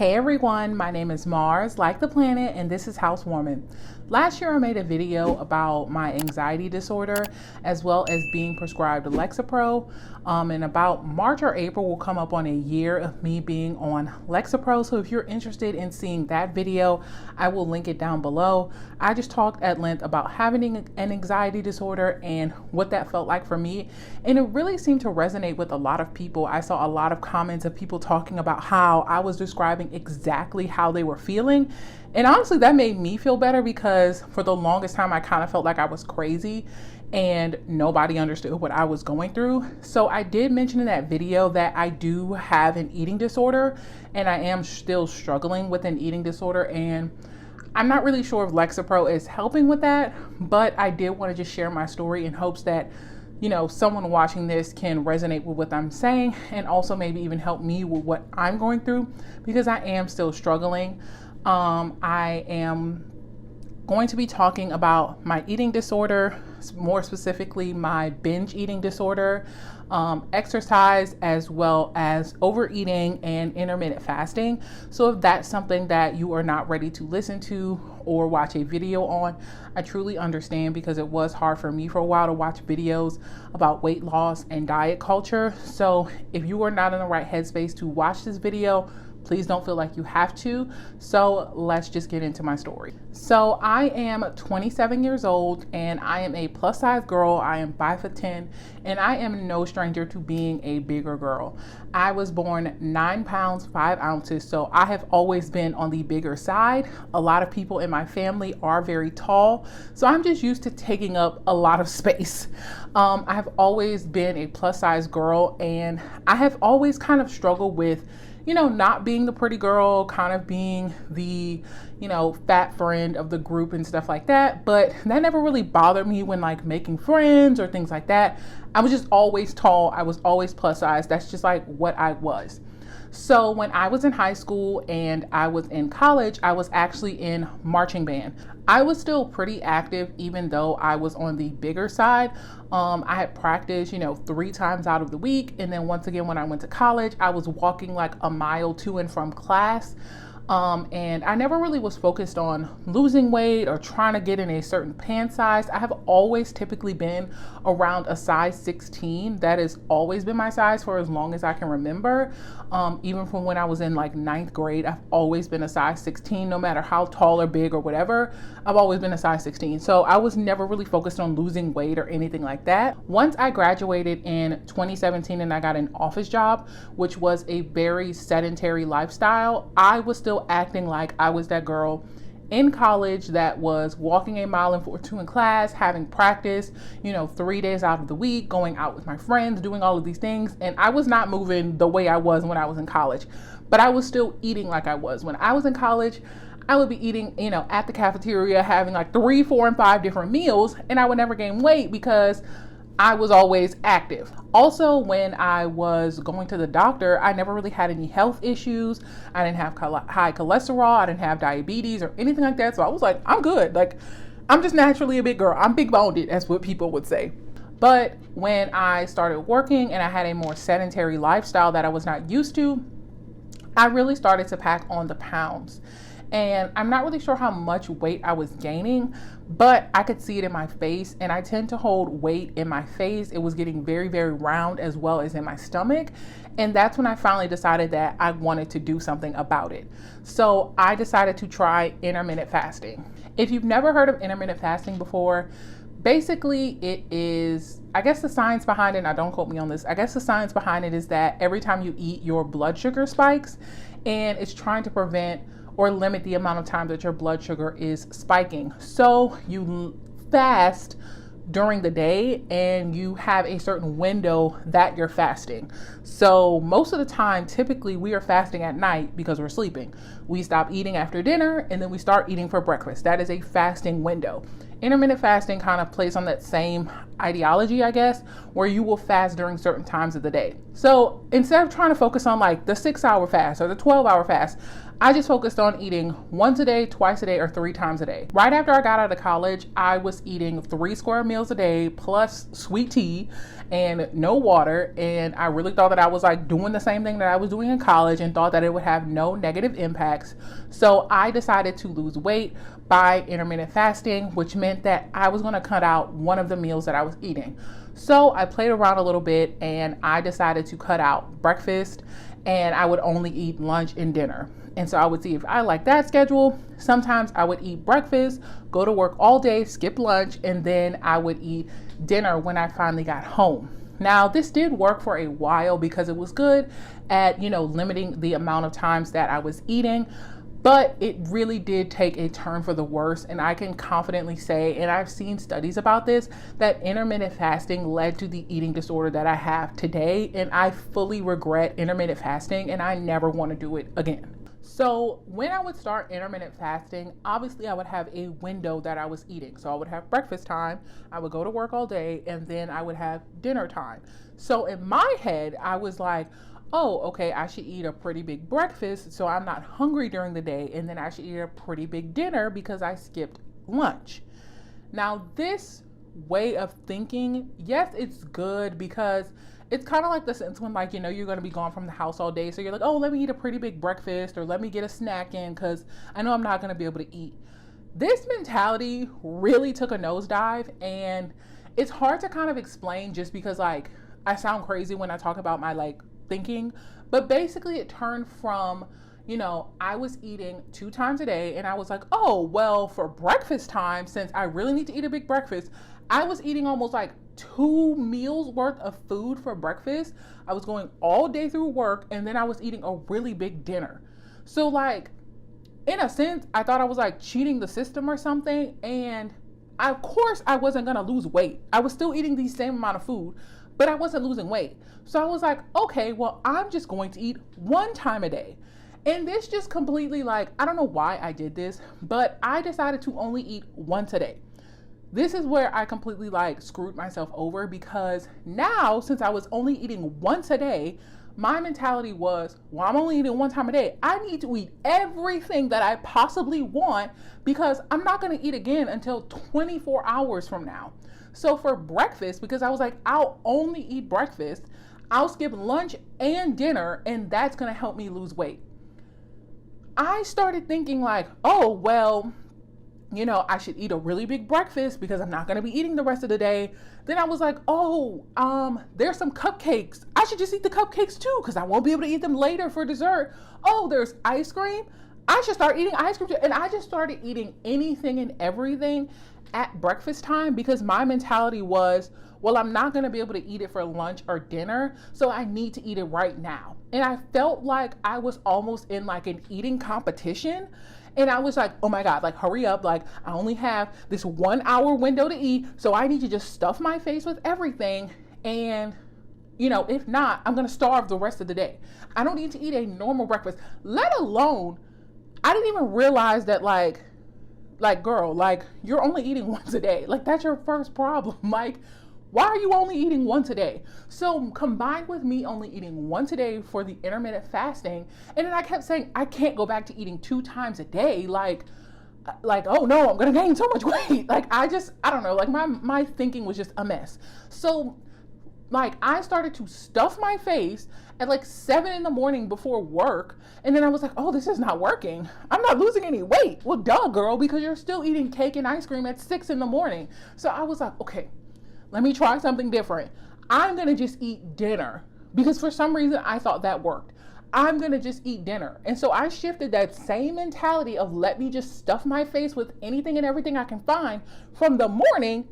Hey everyone, my name is Mars, like the planet, and this is Housewarmin. Last year I made a video about my anxiety disorder as well as being prescribed Lexapro. And about March or April will come up on a year of me being on Lexapro. So if you're interested in seeing that video, I will link it down below. I just talked at length about having an anxiety disorder and what that felt like for me. And it really seemed to resonate with a lot of people. I saw a lot of comments of people talking about how I was describing exactly how they were feeling. And honestly, that made me feel better because for the longest time, I kind of felt like I was crazy and nobody understood what I was going through. So I did mention in that video that I do have an eating disorder and I am still struggling with an eating disorder. And I'm not really sure if Lexapro is helping with that, but I did want to just share my story in hopes that, you know, someone watching this can resonate with what I'm saying and also maybe even help me with what I'm going through because I am still struggling. I am going to be talking about my eating disorder, more specifically my binge eating disorder, exercise, as well as overeating and intermittent fasting. So if that's something that you are not ready to listen to or watch a video on, I truly understand because it was hard for me for a while to watch videos about weight loss and diet culture. So if you are not in the right headspace to watch this video, please don't feel like you have to. So let's just get into my story. So I am 27 years old and I am a plus size girl. I am 5'10" and I am no stranger to being a bigger girl. I was born 9 pounds, 5 ounces. So I have always been on the bigger side. A lot of people in my family are very tall. So I'm just used to taking up a lot of space. I have always been a plus size girl and I have always kind of struggled with, you know, not being the pretty girl, kind of being the, you know, fat friend of the group and stuff like that. But that never really bothered me when like making friends or things like that. I was just always tall. I was always plus size. That's just like what I was. So when I was in high school and I was in college, I was actually in marching band. I was still pretty active even though I was on the bigger side. I had practiced, you know, 3 times out of the week. And then once again, when I went to college, I was walking like a mile to and from class. And I never really was focused on losing weight or trying to get in a certain pant size. I have always typically been around a size 16. That has always been my size for as long as I can remember. Even from when I was in like 9th grade, I've always been a size 16, no matter how tall or big or whatever. I've always been a size 16. So I was never really focused on losing weight or anything like that. Once I graduated in 2017 and I got an office job, which was a very sedentary lifestyle, I was still acting like I was that girl in college that was walking a mile and 4 in class, having practice, you know, 3 days out of the week, going out with my friends, doing all of these things. And I was not moving the way I was when I was in college, but I was still eating like I was. When I was in college, I would be eating, you know, at the cafeteria, having like 3, 4, and 5 different meals, and I would never gain weight because I was always active. Also, when I was going to the doctor, I never really had any health issues. I didn't have high cholesterol. I didn't have diabetes or anything like that. So I was like, I'm good. Like, I'm just naturally a big girl. I'm big boned, that's what people would say. But when I started working and I had a more sedentary lifestyle that I was not used to, I really started to pack on the pounds. And I'm not really sure how much weight I was gaining, but I could see it in my face, and I tend to hold weight in my face. It was getting very, very round as well as in my stomach. And that's when I finally decided that I wanted to do something about it. So I decided to try intermittent fasting. If you've never heard of intermittent fasting before, basically it is, I guess the science behind it, now don't quote me on this, I guess the science behind it is that every time you eat, your blood sugar spikes, and it's trying to prevent or limit the amount of time that your blood sugar is spiking. So you fast during the day and you have a certain window that you're fasting. So most of the time, typically we are fasting at night because we're sleeping. We stop eating after dinner and then we start eating for breakfast. That is a fasting window. Intermittent fasting kind of plays on that same ideology, I guess, where you will fast during certain times of the day. So instead of trying to focus on like the 6-hour fast or the 12-hour fast, I just focused on eating once a day, twice a day, or 3 times a day. Right after I got out of college, I was eating 3 square meals a day plus sweet tea and no water. And I really thought that I was like doing the same thing that I was doing in college and thought that it would have no negative impacts. So I decided to lose weight by intermittent fasting, which meant that I was going to cut out one of the meals that I was eating. So I played around a little bit and I decided to cut out breakfast, and I would only eat lunch and dinner. And so I would see if I like that schedule. Sometimes I would eat breakfast, go to work all day, skip lunch, and then I would eat dinner when I finally got home. Now, this did work for a while because it was good at, limiting the amount of times that I was eating. But it really did take a turn for the worse. And I can confidently say, and I've seen studies about this, that intermittent fasting led to the eating disorder that I have today. And I fully regret intermittent fasting and I never want to do it again. So when I would start intermittent fasting, obviously I would have a window that I was eating. So I would have breakfast time, I would go to work all day, and then I would have dinner time. So in my head, I was like, oh, okay, I should eat a pretty big breakfast so I'm not hungry during the day, and then I should eat a pretty big dinner because I skipped lunch. Now, this way of thinking, yes, it's good because it's kind of like the sense when you're going to be gone from the house all day. So you're like, oh, let me eat a pretty big breakfast or let me get a snack in because I know I'm not going to be able to eat. This mentality really took a nosedive, and it's hard to kind of explain just because I sound crazy when I talk about my thinking, but basically it turned from, I was eating 2 times a day and I was like, oh, well, for breakfast time, since I really need to eat a big breakfast, I was eating almost 2 meals worth of food for breakfast. I was going all day through work and then I was eating a really big dinner. So in a sense, I thought I was cheating the system or something. And of course I wasn't going to lose weight. I was still eating the same amount of food, but I wasn't losing weight. So I was like, okay, well, I'm just going to eat 1 time a day. And this just completely I don't know why I did this, but I decided to only eat once a day. This is where I completely screwed myself over, because now, since I was only eating once a day, my mentality was, well, I'm only eating 1 time a day. I need to eat everything that I possibly want because I'm not going to eat again until 24 hours from now. So for breakfast, because I was I'll only eat breakfast, I'll skip lunch and dinner, and that's going to help me lose weight. I started thinking oh, well, I should eat a really big breakfast because I'm not going to be eating the rest of the day. Then I was like, oh, there's some cupcakes. I should just eat the cupcakes too because I won't be able to eat them later for dessert. Oh, there's ice cream. I should start eating ice cream too. And I just started eating anything and everything at breakfast time because my mentality was, well, I'm not going to be able to eat it for lunch or dinner, so I need to eat it right now. And I felt like I was almost in an eating competition. And I was like, oh my God, hurry up. I only have this 1 hour window to eat. So I need to just stuff my face with everything. And, if not, I'm going to starve the rest of the day. I don't need to eat a normal breakfast, let alone, I didn't even realize that girl, you're only eating once a day. That's your first problem. Why are you only eating once a day? So combined with me only eating once a day for the intermittent fasting, and then I kept saying, I can't go back to eating 2 times a day. Oh no, I'm gonna gain so much weight. I don't know, my thinking was just a mess. So I started to stuff my face at 7 in the morning before work. And then I was like, oh, this is not working. I'm not losing any weight. Well, duh, girl, because you're still eating cake and ice cream at 6 in the morning. So I was like, okay, let me try something different. I'm going to just eat dinner because for some reason I thought that worked. I'm going to just eat dinner. And so I shifted that same mentality of let me just stuff my face with anything and everything I can find from the morning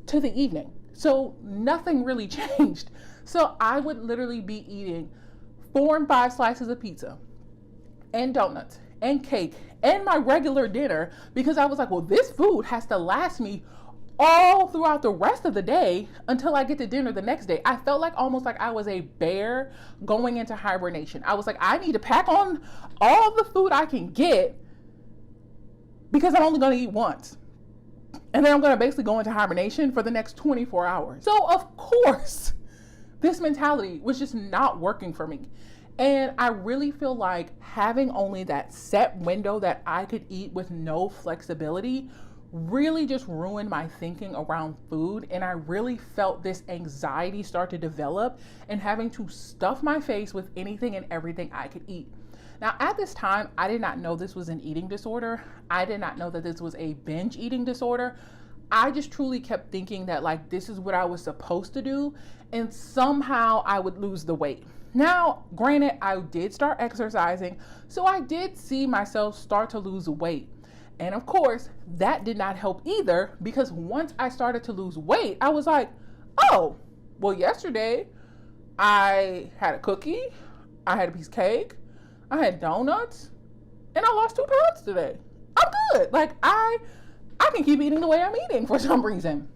to the evening. So nothing really changed. So I would literally be eating 4 and 5 slices of pizza and donuts and cake and my regular dinner because I was like, well, this food has to last me all throughout the rest of the day until I get to dinner the next day. I felt almost like I was a bear going into hibernation. I was like, I need to pack on all the food I can get because I'm only going to eat once. And then I'm going to basically go into hibernation for the next 24 hours. So of course, this mentality was just not working for me. And I really feel like having only that set window that I could eat with no flexibility really just ruined my thinking around food. And I really felt this anxiety start to develop and having to stuff my face with anything and everything I could eat. Now, at this time, I did not know this was an eating disorder. I did not know that this was a binge eating disorder. I just truly kept thinking that like this is what I was supposed to do, and somehow I would lose the weight. Now, granted, I did start exercising, so I did see myself start to lose weight. And of course, that did not help either, because once I started to lose weight, I was like, oh, well, yesterday I had a cookie, I had a piece of cake, I had donuts, and I lost 2 pounds today. I'm good. Like I can keep eating the way I'm eating for some reason.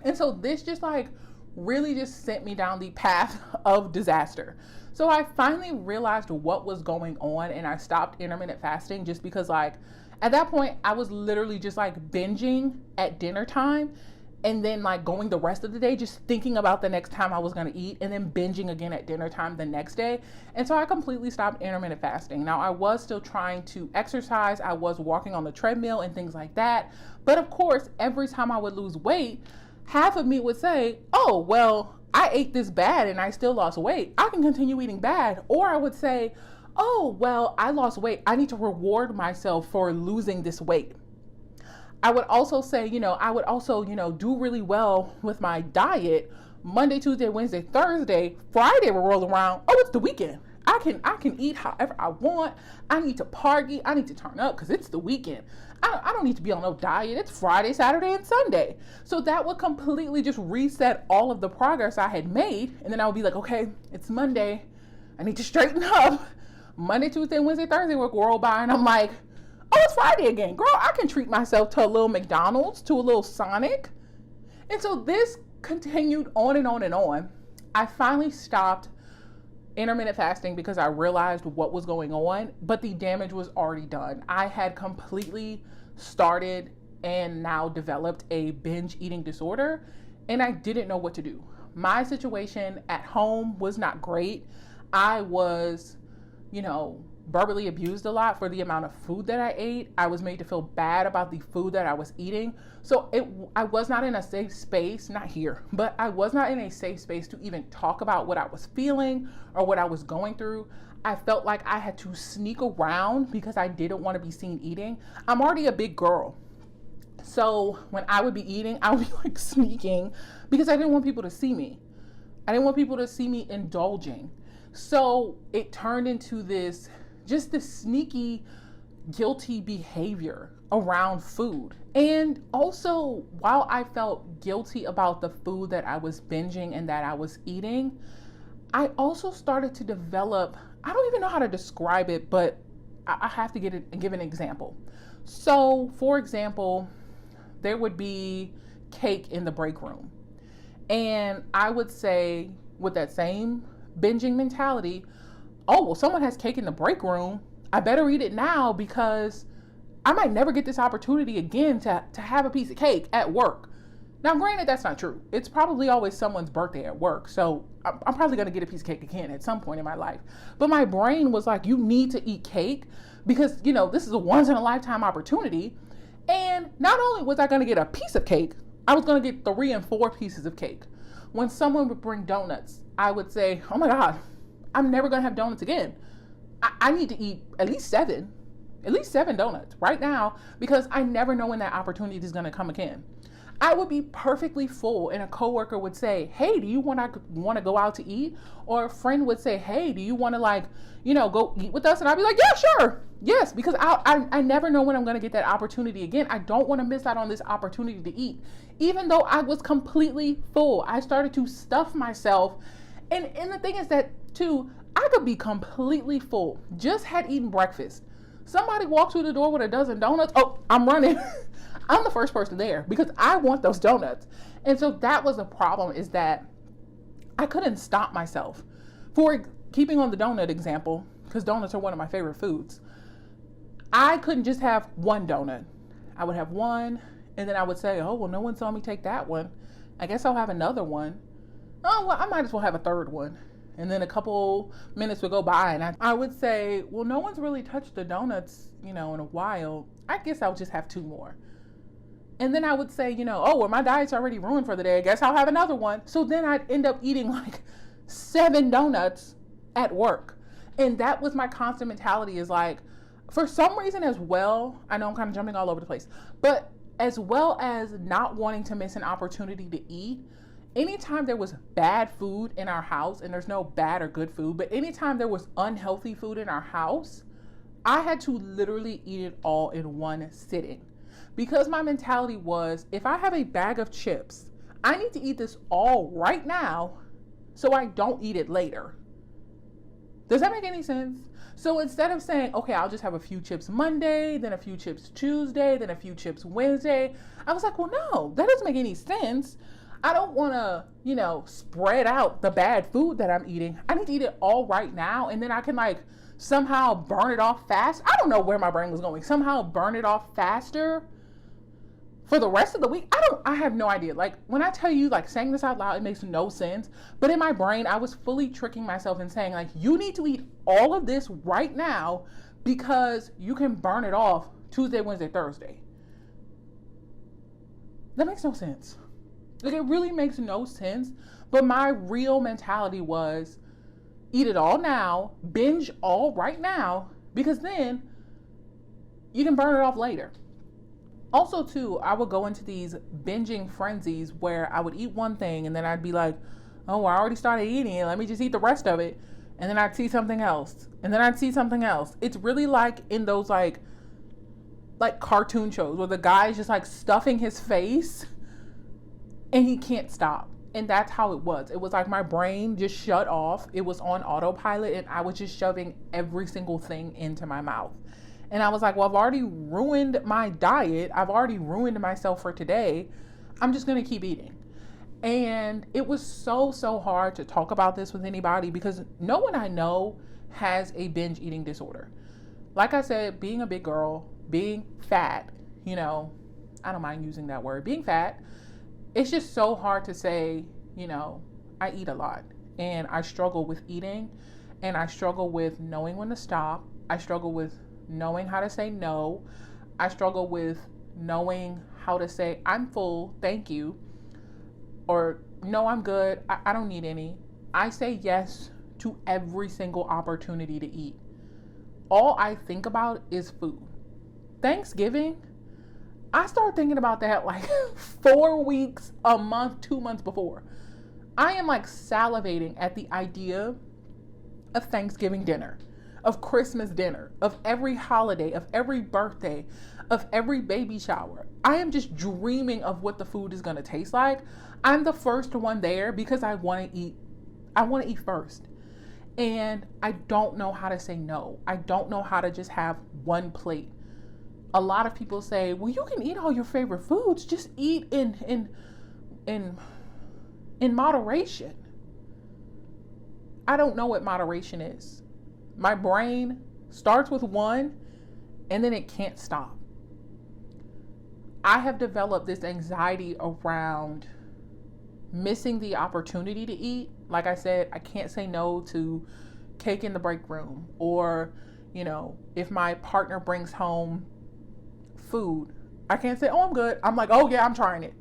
And so this just like really just sent me down the path of disaster. So I finally realized what was going on, and I stopped intermittent fasting just because like at that point I was literally just like binging at dinner time and then like going the rest of the day just thinking about the next time I was going to eat, and then binging again at dinner time the next day. And so I completely stopped intermittent fasting. Now, I was still trying to exercise. I was walking on the treadmill and things like that. But of course, every time I would lose weight, half of me would say, oh, well, I ate this bad and I still lost weight. I can continue eating bad. Or I would say, oh, well, I lost weight. I need to reward myself for losing this weight. I would also say, do really well with my diet. Monday, Tuesday, Wednesday, Thursday, Friday will roll around. Oh, it's the weekend. I can eat however I want. I need to party. I need to turn up because it's the weekend. I don't need to be on no diet. It's Friday, Saturday, and Sunday. So that would completely just reset all of the progress I had made. And then I would be like, okay, it's Monday. I need to straighten up. Monday, Tuesday, Wednesday, Thursday will roll by, and I'm like, oh, it's Friday again. Girl, I can treat myself to a little McDonald's, to a little Sonic. And so this continued on and on and on. I finally stopped intermittent fasting because I realized what was going on, but the damage was already done. I had completely started and now developed a binge eating disorder, and I didn't know what to do. My situation at home was not great. I was, verbally abused a lot for the amount of food that I ate. I was made to feel bad about the food that I was eating. So I was not in a safe space, not here, but I was not in a safe space to even talk about what I was feeling or what I was going through. I felt like I had to sneak around because I didn't want to be seen eating. I'm already a big girl. So when I would be eating, I would be like sneaking because I didn't want people to see me. I didn't want people to see me indulging. So it turned into this sneaky, guilty behavior around food. And also, while I felt guilty about the food that I was binging and that I was eating, I also started to develop, I don't even know how to describe it, but I have to give an example. So, for example, there would be cake in the break room. And I would say, with that same binging mentality, oh, well, someone has cake in the break room. I better eat it now because I might never get this opportunity again to have a piece of cake at work. Now, granted, that's not true. It's probably always someone's birthday at work. So I'm probably going to get a piece of cake again at some point in my life. But my brain was like, you need to eat cake because, this is a once in a lifetime opportunity. And not only was I going to get a piece of cake, I was going to get 3 and 4 pieces of cake. When someone would bring donuts, I would say, oh my God, I'm never going to have donuts again. I need to eat at least 7 donuts right now because I never know when that opportunity is going to come again. I would be perfectly full and a coworker would say, hey, do you want to go out to eat? Or a friend would say, hey, do you want to go eat with us? And I'd be like, yeah, sure. Yes, because I never know when I'm going to get that opportunity again. I don't want to miss out on this opportunity to eat. Even though I was completely full, I started to stuff myself. And the thing is that too, I could be completely full, just had eaten breakfast. Somebody walked through the door with a dozen donuts. Oh, I'm running. I'm the first person there because I want those donuts. And so that was the problem, is that I couldn't stop myself. For keeping on the donut example, because donuts are one of my favorite foods, I couldn't just have one donut. I would have one And then I would say, oh, well, no one saw me take that one. I guess I'll have another one. Oh, well, I might as well have a third one. And then a couple minutes would go by and I would say, well, no one's really touched the donuts, in a while. I guess I'll just have 2 more. And then I would say, oh, well, my diet's already ruined for the day. I guess I'll have another one. So then I'd end up eating like 7 donuts at work. And that was my constant mentality, is like, for some reason as well, I know I'm kind of jumping all over the place, but as well as not wanting to miss an opportunity to eat, anytime there was bad food in our house, and there's no bad or good food, but anytime there was unhealthy food in our house, I had to literally eat it all in one sitting. Because my mentality was, if I have a bag of chips, I need to eat this all right now so I don't eat it later. Does that make any sense? So instead of saying, okay, I'll just have a few chips Monday, then a few chips Tuesday, then a few chips Wednesday, I was like, well, no, that doesn't make any sense. I don't want to, spread out the bad food that I'm eating. I need to eat it all right now. And then I can somehow burn it off fast. I don't know where my brain was going. Somehow burn it off faster for the rest of the week. I have no idea. When I tell you, saying this out loud, it makes no sense. But in my brain, I was fully tricking myself and saying, you need to eat all of this right now because you can burn it off Tuesday, Wednesday, Thursday. That makes no sense. It really makes no sense. But my real mentality was, eat it all now, binge all right now, because then you can burn it off later. Also, too, I would go into these binging frenzies where I would eat one thing and then I'd be like, oh, I already started eating it. Let me just eat the rest of it. And then I'd see something else. And then I'd see something else. It's really like in those like cartoon shows where the guy's just stuffing his face and he can't stop. And that's how it was. It was like my brain just shut off. It was on autopilot and I was just shoving every single thing into my mouth. And I was like, well, I've already ruined my diet. I've already ruined myself for today. I'm just going to keep eating. And it was so hard to talk about this with anybody because no one I know has a binge eating disorder. Like I said, being a big girl, being fat, I don't mind using that word, being fat, it's just so hard to say, I eat a lot and I struggle with eating and I struggle with knowing when to stop. I struggle with knowing how to say no. I struggle with knowing how to say, I'm full, thank you. Or, no, I'm good, I don't need any. I say yes to every single opportunity to eat. All I think about is food. Thanksgiving, I start thinking about that 4 weeks, a month, 2 months before. I am salivating at the idea of Thanksgiving dinner, of Christmas dinner, of every holiday, of every birthday, of every baby shower. I am just dreaming of what the food is going to taste like. I'm the first one there because I want to eat. I want to eat first. And I don't know how to say no. I don't know how to just have one plate. A lot of people say, well, you can eat all your favorite foods. Just eat in moderation. I don't know what moderation is. My brain starts with one and then it can't stop. I have developed this anxiety around missing the opportunity to eat. Like I said, I can't say no to cake in the break room, or, if my partner brings home food, I can't say, oh, I'm good. I'm like, oh yeah, I'm trying it.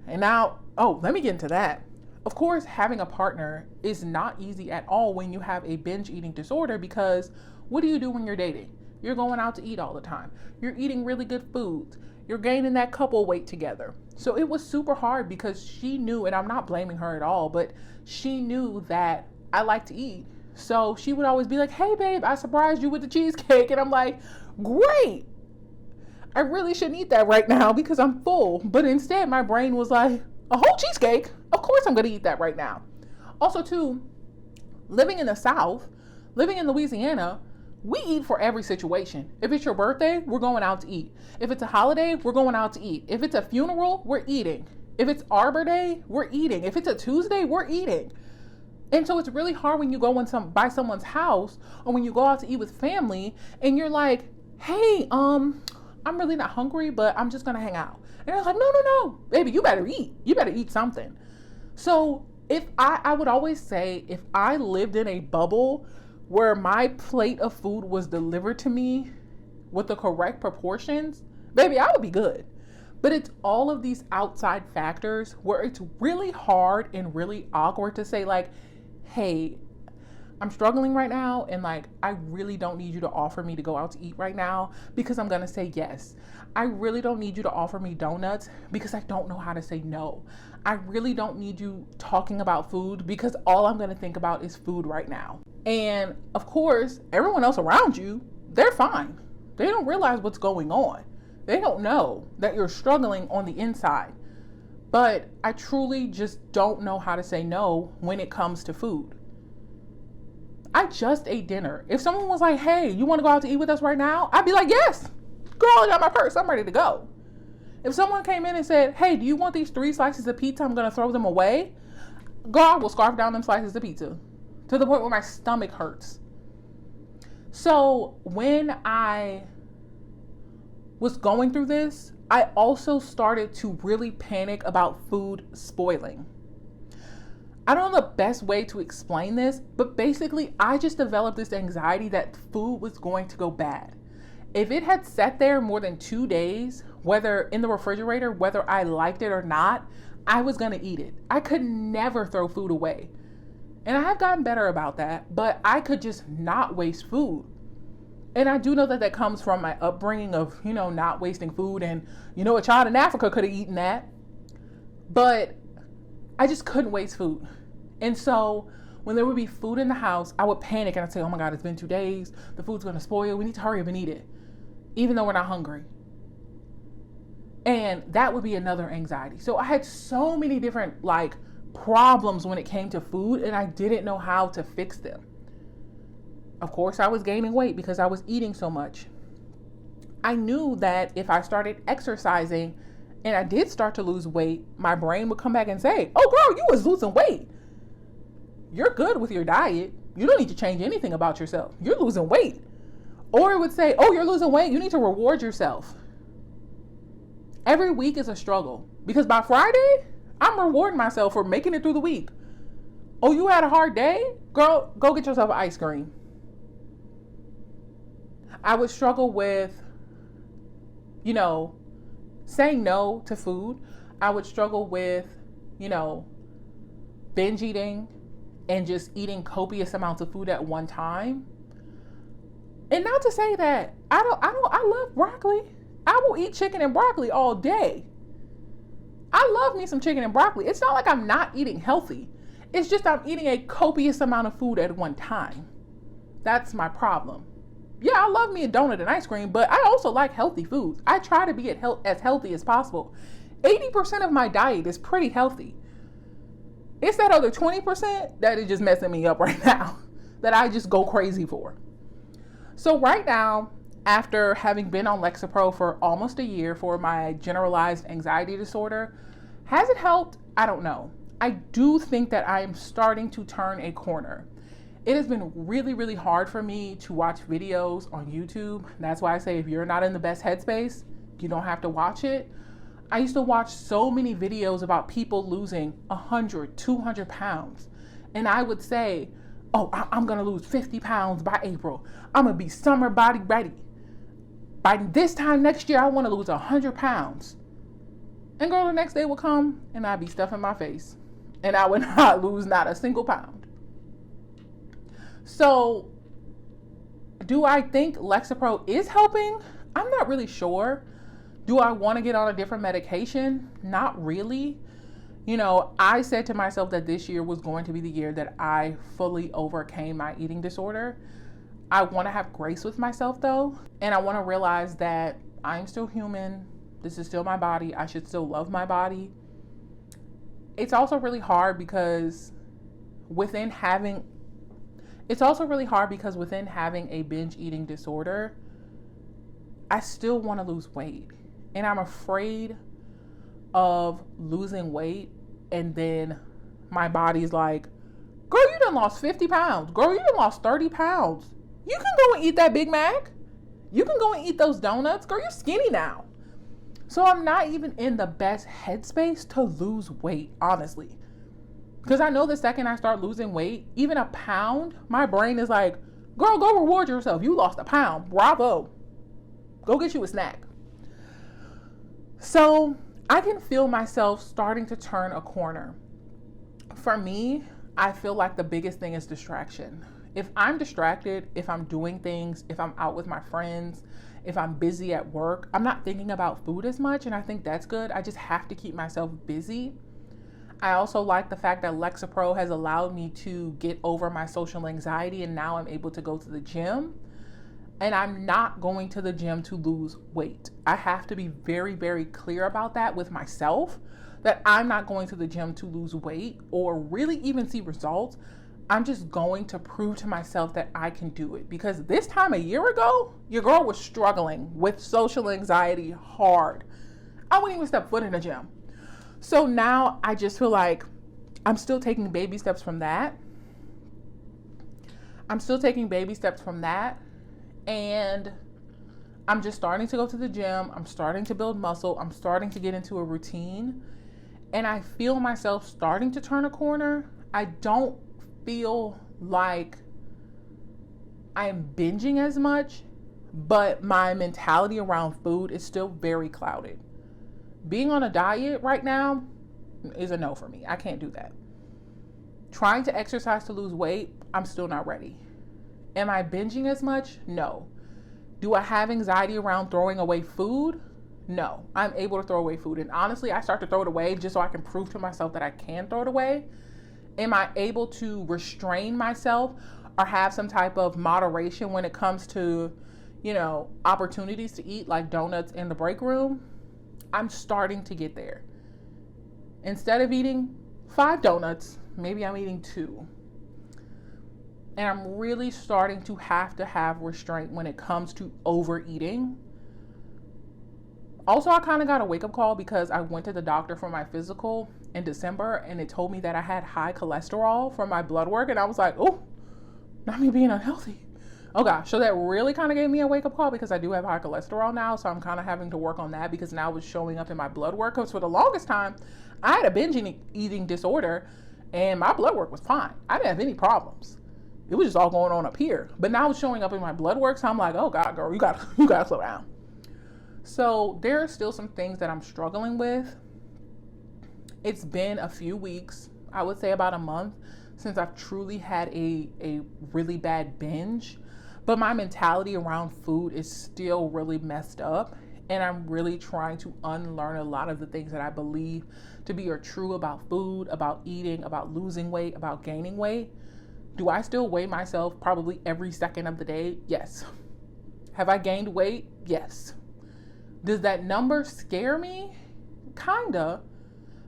And now, let me get into that. Of course, having a partner is not easy at all when you have a binge eating disorder, because what do you do when you're dating? You're going out to eat all the time. You're eating really good foods. You're gaining that couple weight together. So it was super hard because she knew, and I'm not blaming her at all, but she knew that I like to eat. So she would always be like, hey babe, I surprised you with the cheesecake. And I'm like, great. I really shouldn't eat that right now because I'm full. But instead my brain was like, a whole cheesecake? Of course I'm going to eat that right now. Also too, living in the South, living in Louisiana, we eat for every situation. If it's your birthday, we're going out to eat. If it's a holiday, we're going out to eat. If it's a funeral, we're eating. If it's Arbor Day, we're eating. If it's a Tuesday, we're eating. And so it's really hard when you go by someone's house, or when you go out to eat with family and you're like, hey, I'm really not hungry, but I'm just going to hang out. And I was like, no, baby, you better eat. You better eat something. So if I would always say, if I lived in a bubble where my plate of food was delivered to me with the correct proportions, baby, I would be good. But it's all of these outside factors where it's really hard and really awkward to say, like, hey, I'm struggling right now, and like, I really don't need you to offer me to go out to eat right now because I'm gonna say yes. I really don't need you to offer me donuts because I don't know how to say no. I really don't need you talking about food because all I'm gonna think about is food right now. And of course, everyone else around you, they're fine. They don't realize what's going on. They don't know that you're struggling on the inside. But I truly just don't know how to say no when it comes to food. I just ate dinner. If someone was like, hey, you want to go out to eat with us right now? I'd be like, yes. Girl, I got my purse. I'm ready to go. If someone came in and said, hey, do you want these 3 slices of pizza? I'm going to throw them away. Girl, I will scarf down them slices of pizza to the point where my stomach hurts. So when I was going through this, I also started to really panic about food spoiling. I don't know the best way to explain this, but basically I just developed this anxiety that food was going to go bad. If it had sat there more than 2 days, whether in the refrigerator, whether I liked it or not, I was gonna eat it. I could never throw food away. And I have gotten better about that, but I could just not waste food. And I do know that that comes from my upbringing of, not wasting food. And, a child in Africa could have eaten that. But I just couldn't waste food. And so when there would be food in the house, I would panic and I'd say, oh my God, it's been 2 days. The food's going to spoil. We need to hurry up and eat it, even though we're not hungry. And that would be another anxiety. So I had so many different problems when it came to food, and I didn't know how to fix them. Of course, I was gaining weight because I was eating so much. I knew that if I started exercising and I did start to lose weight, my brain would come back and say, oh girl, you was losing weight. You're good with your diet. You don't need to change anything about yourself. You're losing weight. Or it would say, oh, you're losing weight. You need to reward yourself. Every week is a struggle because by Friday, I'm rewarding myself for making it through the week. Oh, you had a hard day? Girl, go get yourself an ice cream. I would struggle with, saying no to food. I would struggle with, binge eating and just eating copious amounts of food at one time. And not to say that I love broccoli. I will eat chicken and broccoli all day. I love me some chicken and broccoli. It's not like I'm not eating healthy. It's just I'm eating a copious amount of food at one time. That's my problem. Yeah, I love me a donut and ice cream, but I also like healthy foods. I try to be as healthy as possible. 80% of my diet is pretty healthy. It's that other 20% that is just messing me up right now that I just go crazy for. So right now, after having been on Lexapro for almost a year for my generalized anxiety disorder, has it helped? I don't know. I do think that I am starting to turn a corner. It has been really, really hard for me to watch videos on YouTube. That's why I say if you're not in the best headspace, you don't have to watch it. I used to watch so many videos about people losing 100, 200 pounds. And I would say, oh, I'm going to lose 50 pounds by April. I'm going to be summer body ready. By this time next year, I want to lose 100 pounds. And girl, the next day will come and I'd be stuffing my face. And I would not lose not a single pound. So, do I think Lexapro is helping? I'm not really sure. Do I want to get on a different medication? Not really. I said to myself that this year was going to be the year that I fully overcame my eating disorder. I want to have grace with myself though. And I want to realize that I'm still human. This is still my body. I should still love my body. It's also really hard because within having a binge eating disorder, I still want to lose weight. And I'm afraid of losing weight. And then my body's like, girl, you done lost 50 pounds. Girl, you done lost 30 pounds. You can go and eat that Big Mac. You can go and eat those donuts. Girl, you're skinny now. So I'm not even in the best headspace to lose weight, honestly. Because I know the second I start losing weight, even a pound, my brain is like, girl, go reward yourself. You lost a pound. Bravo. Go get you a snack. So I can feel myself starting to turn a corner. For me, I feel like the biggest thing is distraction. If I'm distracted, if I'm doing things, if I'm out with my friends, if I'm busy at work, I'm not thinking about food as much, and I think that's good. I just have to keep myself busy. I also like the fact that Lexapro has allowed me to get over my social anxiety, and now I'm able to go to the gym. And I'm not going to the gym to lose weight. I have to be very, very clear about that with myself, that I'm not going to the gym to lose weight or really even see results. I'm just going to prove to myself that I can do it. Because this time a year ago, your girl was struggling with social anxiety hard. I wouldn't even step foot in the gym. So now I just feel like I'm still taking baby steps from that. And I'm just starting to go to the gym. I'm starting to build muscle. I'm starting to get into a routine. And I feel myself starting to turn a corner. I don't feel like I'm binging as much, but my mentality around food is still very clouded. Being on a diet right now is a no for me. I can't do that. Trying to exercise to lose weight, I'm still not ready. Am I binging as much? No. Do I have anxiety around throwing away food? No. I'm able to throw away food. And honestly, I start to throw it away just so I can prove to myself that I can throw it away. Am I able to restrain myself or have some type of moderation when it comes to, opportunities to eat like donuts in the break room? I'm starting to get there. Instead of eating 5 donuts, maybe I'm eating 2. And I'm really starting to have restraint when it comes to overeating. Also, I kind of got a wake-up call because I went to the doctor for my physical in December, and it told me that I had high cholesterol from my blood work. And I was like, oh, not me being unhealthy. Oh gosh, so that really kind of gave me a wake-up call because I do have high cholesterol now. So I'm kind of having to work on that because now it's showing up in my blood work. Because for the longest time, I had a binge eating disorder and my blood work was fine. I didn't have any problems. It was just all going on up here. But now it's showing up in my blood work. So I'm like, oh God, girl, you gotta slow down. So there are still some things that I'm struggling with. It's been a few weeks, I would say about a month, since I've truly had a really bad binge. But my mentality around food is still really messed up. And I'm really trying to unlearn a lot of the things that I believe to be are true about food, about eating, about losing weight, about gaining weight. Do I still weigh myself probably every second of the day? Yes. Have I gained weight? Yes. Does that number scare me? Kinda.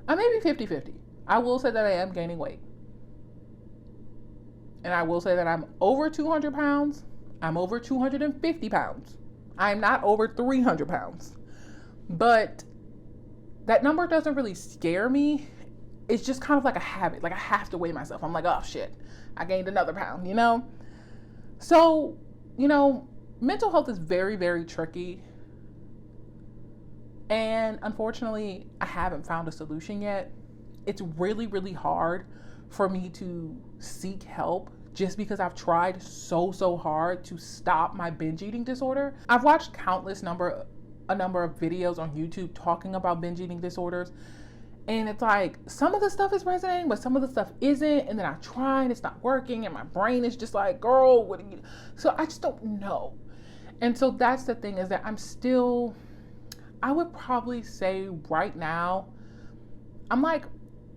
I may be 50-50. I will say that I am gaining weight. And I will say that I'm over 200 pounds. I'm over 250 pounds. I'm not over 300 pounds. But that number doesn't really scare me. It's just kind of like a habit. Like I have to weigh myself. I'm like, oh shit, I gained another pound, So, mental health is very, very tricky. And unfortunately, I haven't found a solution yet. It's really, really hard for me to seek help just because I've tried so hard to stop my binge eating disorder. I've watched a number of videos on YouTube talking about binge eating disorders. And it's like, some of the stuff is resonating, but some of the stuff isn't. And then I try and it's not working. And my brain is just like, girl, what are you? So I just don't know. And so that's the thing, is that I would probably say right now, I'm like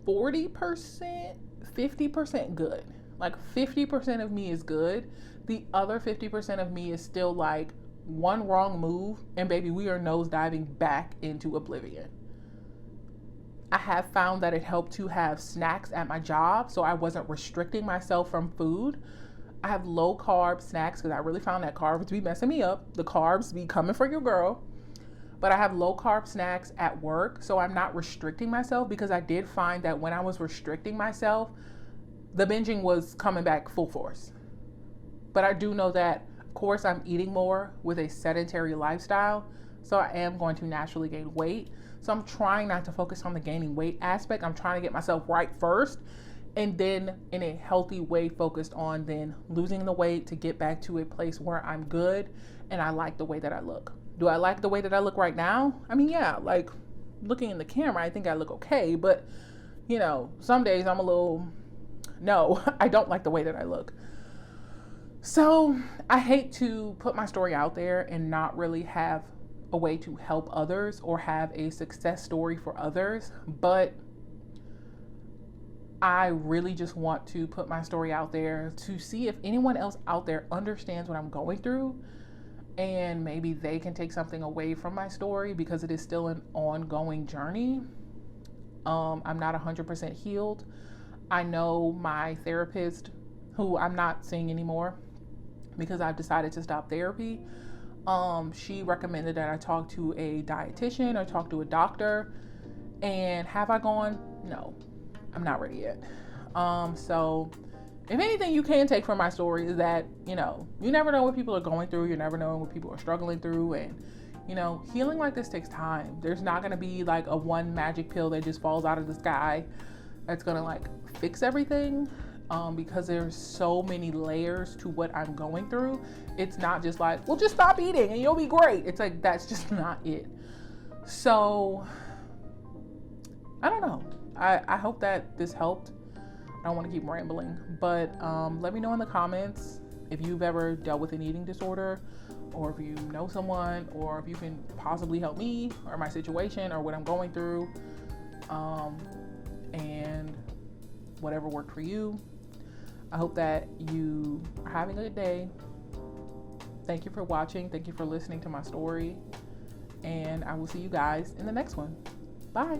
40%, 50% good. Like 50% of me is good. The other 50% of me is still like one wrong move and baby, we are nosediving back into oblivion. I have found that it helped to have snacks at my job so I wasn't restricting myself from food. I have low carb snacks because I really found that carbs be messing me up. The carbs be coming for your girl. But I have low carb snacks at work so I'm not restricting myself, because I did find that when I was restricting myself, the binging was coming back full force. But I do know that, of course, I'm eating more with a sedentary lifestyle. So I am going to naturally gain weight. So I'm trying not to focus on the gaining weight aspect. I'm trying to get myself right first, and then in a healthy way focused on then losing the weight to get back to a place where I'm good and I like the way that I look. Do I like the way that I look right now? I mean, yeah, like looking in the camera, I think I look okay, but you know, some days I'm a little, no, I don't like the way that I look. So I hate to put my story out there and not really have a way to help others or have a success story for others, but I really just want to put my story out there to see if anyone else out there understands what I'm going through, and maybe they can take something away from my story, because it is still an ongoing journey. I'm not 100% healed. I know my therapist, who I'm not seeing anymore because I've decided to stop therapy, she recommended that I talk to a dietitian or talk to a doctor. And have I gone? No, I'm not ready yet. So if anything you can take from my story is that, you know, you never know what people are going through. You never know what people are struggling through. And, you know, healing like this takes time. There's not going to be like a one magic pill that just falls out of the sky that's going to like fix everything. Because there's so many layers to what I'm going through. It's not just like, well, just stop eating and you'll be great. It's like, that's just not it. So I don't know. I hope that this helped. I don't want to keep rambling, but let me know in the comments if you've ever dealt with an eating disorder, or if you know someone, or if you can possibly help me or my situation or what I'm going through, and whatever worked for you. I hope that you are having a good day. Thank you for watching. Thank you for listening to my story. And I will see you guys in the next one. Bye.